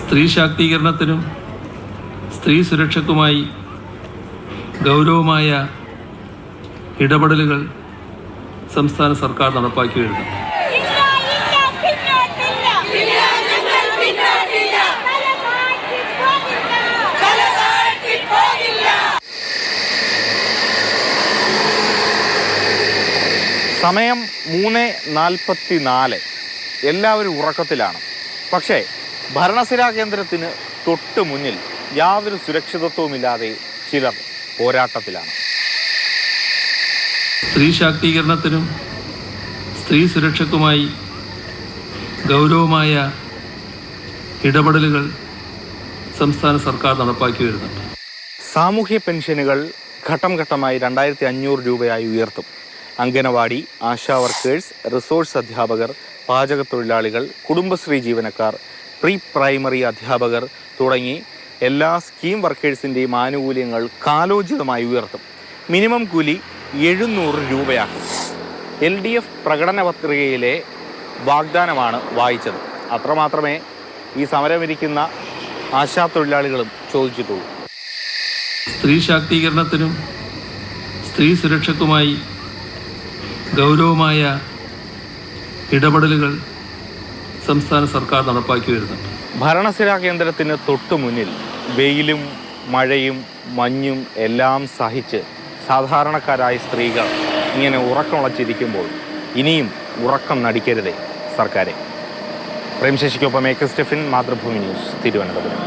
സ്ത്രീ ശാക്തീകരണത്തിനും സ്ത്രീ സുരക്ഷയ്ക്കുമായി ഗൗരവമായ ഇടപെടലുകൾ സംസ്ഥാന സർക്കാർ നടപ്പാക്കി വരുന്നു. സമയം 3:44. എല്ലാവരും ഉറക്കത്തിലാണ്. പക്ഷേ ഭരണസിരാ കേന്ദ്രത്തിന് തൊട്ട് മുന്നിൽ യാതൊരു സുരക്ഷിതത്വവുമില്ലാതെ ചിലർ പോരാട്ടത്തിലാണ്. സ്ത്രീ ശാക്തീകരണത്തിനും സ്ത്രീ സുരക്ഷയ്ക്കുമായി ഗൗരവമായ ഇടപെടലുകൾ സംസ്ഥാന സർക്കാർ നടപ്പാക്കി വരുന്നുണ്ട്. സാമൂഹ്യ പെൻഷനുകൾ ഘട്ടം ഘട്ടമായി 2500 രൂപയായി ഉയർത്തും. അംഗനവാടി, ആശാ വർക്കേഴ്സ്, റിസോഴ്സ് അധ്യാപകർ, പാചകത്തൊഴിലാളികൾ, കുടുംബശ്രീ ജീവനക്കാർ, പ്രീ പ്രൈമറി അധ്യാപകർ തുടങ്ങി എല്ലാ സ്കീം വർക്കേഴ്സിൻ്റെയും ആനുകൂല്യങ്ങൾ കാലോചിതമായി ഉയർത്തും. മിനിമം കൂലി 700 രൂപയാക്കും. LDF പ്രകടന പത്രികയിലെ വാഗ്ദാനമാണ് വായിച്ചത്. അത്രമാത്രമേ ഈ സമരമിരിക്കുന്ന ആശാ തൊഴിലാളികളും ചോദിച്ചിട്ടുള്ളൂ. സ്ത്രീ ശാക്തീകരണത്തിനും സ്ത്രീ സുരക്ഷയ്ക്കുമായി ഗൗരവമായ ഇടപെടലുകൾ സംസ്ഥാന സർക്കാർ നടപ്പാക്കി വരുന്നുണ്ട്. ഭരണസിരാ കേന്ദ്രത്തിന് തൊട്ടു മുന്നിൽ വെയിലും മഴയും മഞ്ഞും എല്ലാം സഹിച്ച് സാധാരണക്കാരായ സ്ത്രീകൾ ഇങ്ങനെ ഉറക്കമുളച്ചിരിക്കുമ്പോൾ ഇനിയും ഉറക്കം നടിക്കരുതേ സർക്കാരെ. പ്രേംശശിക്കൊപ്പം AK സ്റ്റെഫിൻ, മാതൃഭൂമി ന്യൂസ്, തിരുവനന്തപുരം.